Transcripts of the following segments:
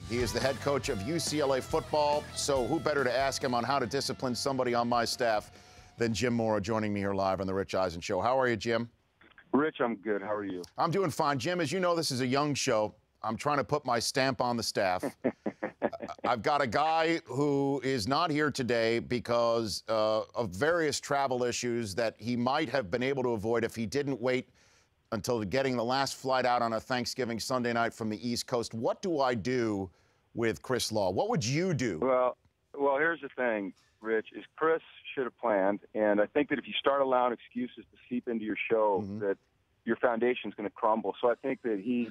He is the head coach of UCLA football, so who better to ask him on how to discipline somebody on my staff than Jim Mora, joining me here live on the Rich Eisen Show. How are you, Jim? Rich, I'm good. How are you? I'm doing fine. Jim, as you know, this is a young show. I'm trying to put my stamp on the staff. I've got a guy who is not here today because of various travel issues that he might have been able to avoid if he didn't wait until getting the last flight out on a Thanksgiving Sunday night from the East Coast. What do I do with Chris Law? What would you do? Well, here's the thing, Rich, is Chris should have planned, and I think that if you start allowing excuses to seep into your show, that your foundation's going to crumble. So I think that he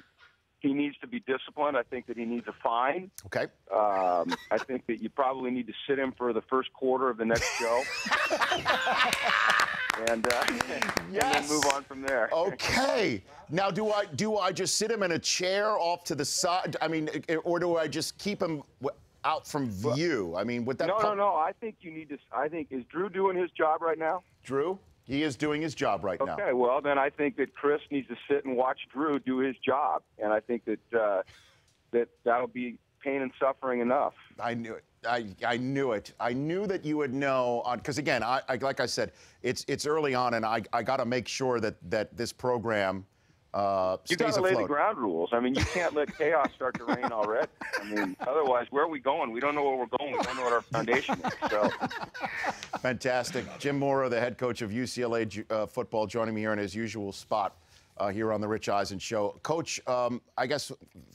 needs to be disciplined. I think that he needs a fine. Okay. I think that you probably need to sit him for the first quarter of the next show. And then move on from there. Okay. Now, do I just sit him in a chair off to the side? I mean, or do I just keep him out from view? I mean, with that. No. I think you need to. I think, is Drew doing his job right now? Drew? He is doing his job right now. Okay, well, then I think that Chris needs to sit and watch Drew do his job. And I think that that'll be pain and suffering enough. I knew it. I knew it. I knew that you would know, because again, like I said, it's early on, and I got to make sure that this program stays afloat. You got to lay the ground rules. I mean, you can't let chaos start to reign already. I mean, otherwise, where are we going? We don't know where we're going. We don't know what our foundation is. So. Fantastic. Jim Mora, the head coach of UCLA football, joining me here in his usual spot here on the Rich Eisen Show. Coach, I guess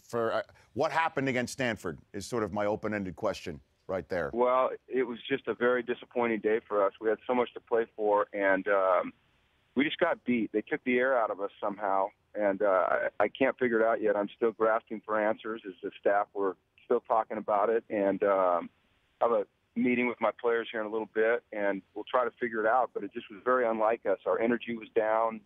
for what happened against Stanford is sort of my open-ended question right there. Well, it was just a very disappointing day for us. We had so much to play for, and we just got beat. They took the air out of us somehow, and I can't figure it out yet. I'm still grasping for answers as the staff. We're still talking about it, and I have a meeting with my players here in a little bit, and we'll try to figure it out, but it just was very unlike us. Our energy was down.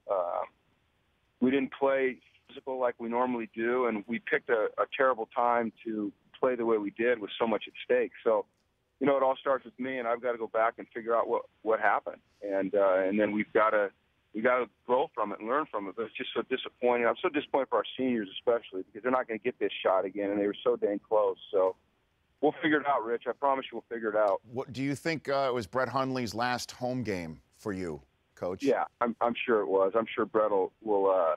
We didn't play physical like we normally do, and we picked a terrible time to play the way we did with so much at stake. So, you know, it all starts with me, and I've got to go back and figure out what happened, and then we got to grow from it and learn from it. But it's just so disappointing. I'm so disappointed for our seniors, especially because they're not going to get this shot again, and they were so dang close. So we'll figure it out, Rich. I promise you, we'll figure it out. What do you think? It was Brett Hundley's last home game for you, Coach? Yeah, I'm sure it was. I'm sure Brett will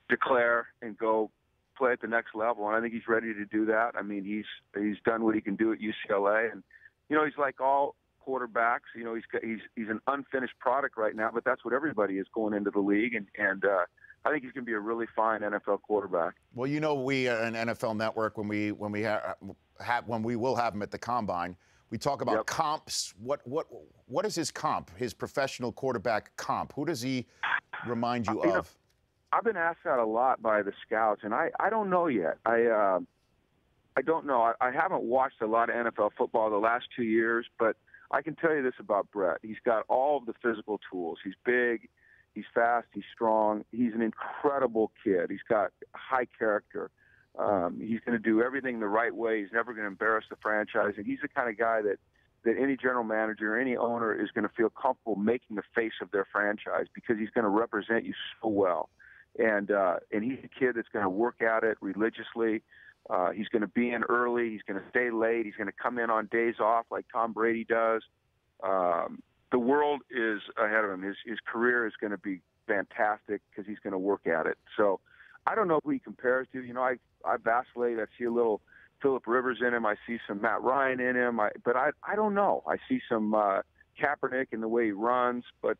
declare and go play at the next level, and I think he's ready to do that. I mean, he's done what he can do at UCLA, and you know, he's like all quarterbacks. You know, he's an unfinished product right now, but that's what everybody is going into the league, and I think he's going to be a really fine NFL quarterback. Well, you know, we an NFL Network, when we will have him at the Combine, we talk about comps. What is his comp? His professional quarterback comp? Who does he remind you of? I've been asked that a lot by the scouts, and I don't know yet. I don't know. I haven't watched a lot of NFL football the last 2 years, but I can tell you this about Brett. He's got all of the physical tools. He's big, he's fast, he's strong. He's an incredible kid. He's got high character. He's going to do everything the right way. He's never going to embarrass the franchise, and he's the kind of guy that any general manager or any owner is going to feel comfortable making the face of their franchise because he's going to represent you so well. And he's a kid that's going to work at it religiously. He's going to be in early. He's going to stay late. He's going to come in on days off like Tom Brady does. The world is ahead of him. His career is going to be fantastic because he's going to work at it. So I don't know who he compares to. You know, I vacillate. I see a little Phillip Rivers in him. I see some Matt Ryan in him. But I don't know. I see some Kaepernick in the way he runs. But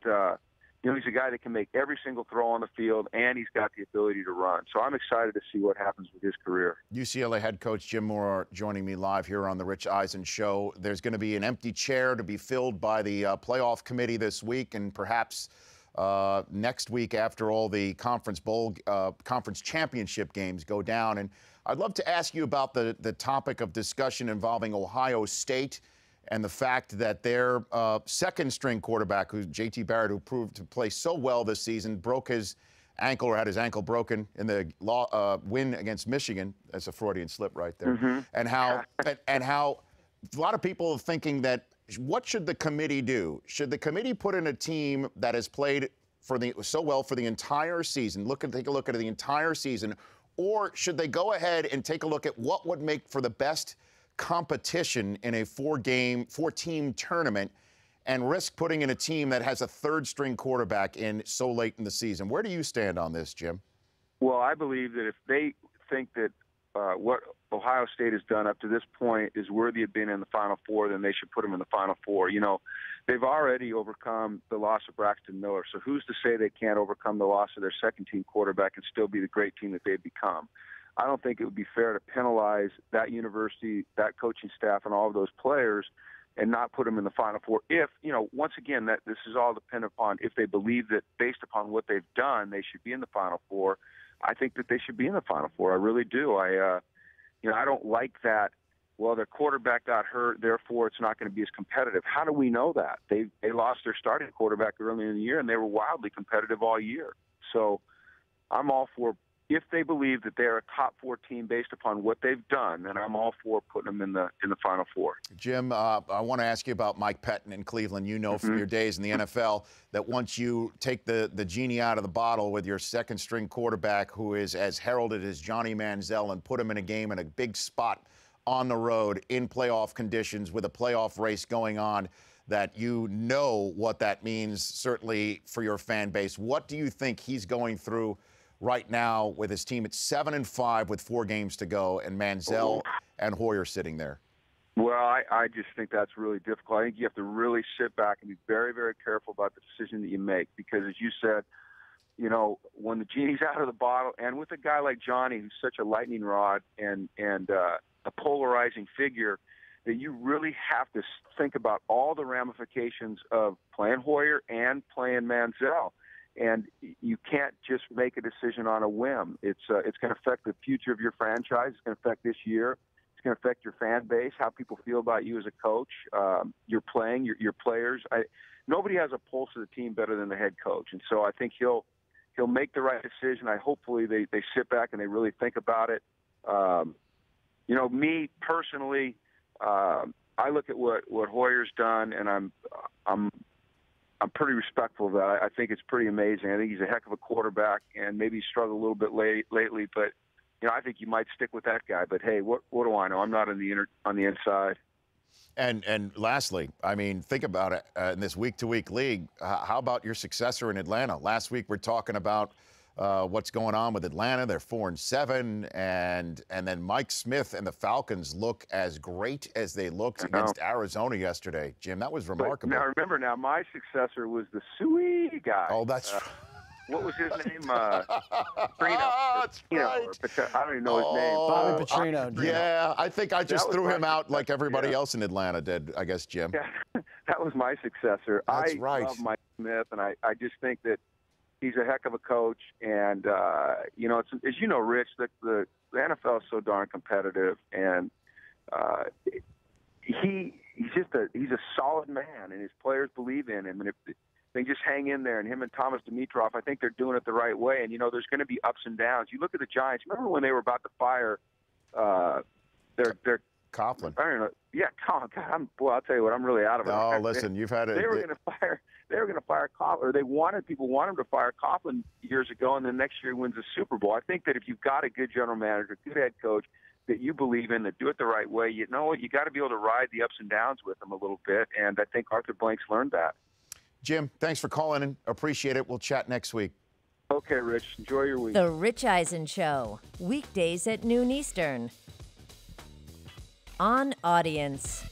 you know, he's a guy that can make every single throw on the field, and he's got the ability to run. So I'm excited to see what happens with his career. UCLA head coach Jim Mora joining me live here on the Rich Eisen Show. There's going to be an empty chair to be filled by the playoff committee this week, and perhaps next week after all the conference championship games go down. And I'd love to ask you about the topic of discussion involving Ohio State and the fact that their second-string quarterback, J.T. Barrett, who proved to play so well this season, broke his ankle or had his ankle broken in the win against Michigan. That's a Freudian slip right there. And how a lot of people are thinking that, what should the committee do? Should the committee put in a team that has played so well for the entire season? Take a look at the entire season. Or should they go ahead and take a look at what would make for the best competition in a four-team tournament and risk putting in a team that has a third-string quarterback in so late in the season? Where do you stand on this, Jim? Well, I believe that if they think that what Ohio State has done up to this point is worthy of being in the Final Four, then they should put them in the Final Four. You know, they've already overcome the loss of Braxton Miller, so who's to say they can't overcome the loss of their second-team quarterback and still be the great team that they've become? I don't think it would be fair to penalize that university, that coaching staff, and all of those players and not put them in the Final Four. If, you know, once again, that this is all dependent upon if they believe that based upon what they've done, they should be in the Final Four. I think that they should be in the Final Four. I really do. I don't like that. Well, their quarterback got hurt, therefore it's not going to be as competitive. How do we know that? They lost their starting quarterback earlier in the year, and they were wildly competitive all year. So I'm all for, if they believe that they're a top 4 team based upon what they've done, then I'm all for putting them in the Final Four. Jim, I want to ask you about Mike Pettin in Cleveland. You know from your days in the NFL that once you take the genie out of the bottle with your second-string quarterback, who is as heralded as Johnny Manziel, and put him in a game in a big spot on the road in playoff conditions with a playoff race going on, that you know what that means, certainly for your fan base. What do you think he's going through right now with his team at 7-5 with 4 games to go, and Manziel and Hoyer sitting there? Well, I just think that's really difficult. I think you have to really sit back and be very, very careful about the decision that you make, because as you said, you know, when the genie's out of the bottle, and with a guy like Johnny, who's such a lightning rod and a polarizing figure, that you really have to think about all the ramifications of playing Hoyer and playing Manziel. And you can't just make a decision on a whim. It's going to affect the future of your franchise. It's going to affect this year. It's going to affect your fan base, how people feel about you as a coach, your playing, your players. Nobody has a pulse of the team better than the head coach, and so I think he'll make the right decision. Hopefully they sit back and they really think about it. You know, me personally, I look at what Hoyer's done, and I'm pretty respectful of that. I think it's pretty amazing. I think he's a heck of a quarterback, and maybe he's struggled a little bit lately, but you know, I think you might stick with that guy. But hey, what do I know? I'm not on the inside. And lastly, I mean, think about it in this week-to-week league. How about your successor in Atlanta? Last week we're talking about what's going on with Atlanta. They're 4-7, and then Mike Smith and the Falcons look as great as they looked against Arizona yesterday. Jim, that was remarkable. But now remember, my successor was the Suey guy. Oh, that's what was his name? Petrino. That's right. I don't even know his name. Bobby Petrino. Yeah, I think I just threw him out like everybody else in Atlanta did, I guess, Jim. Yeah, that was my successor. That's I right. love Mike Smith, and I just think that he's a heck of a coach. And, you know, as you know, Rich, the NFL is so darn competitive, and he's a solid man, and his players believe in him. And if they just hang in there, and him and Thomas Dimitroff, I think they're doing it the right way. And, you know, there's going to be ups and downs. You look at the Giants. Remember when they were about to fire their Coughlin. I don't know. Yeah, God, I'll tell you what, I'm really out of it. Oh, listen, you've had it. They were going to fire Coughlin, or people wanted him to fire Coughlin years ago, and then next year he wins the Super Bowl. I think that if you've got a good general manager, good head coach that you believe in, that do it the right way, you know what, you got to be able to ride the ups and downs with them a little bit, and I think Arthur Blank's learned that. Jim, thanks for calling in. Appreciate it. We'll chat next week. Okay, Rich. Enjoy your week. The Rich Eisen Show, weekdays at noon Eastern. On Audience.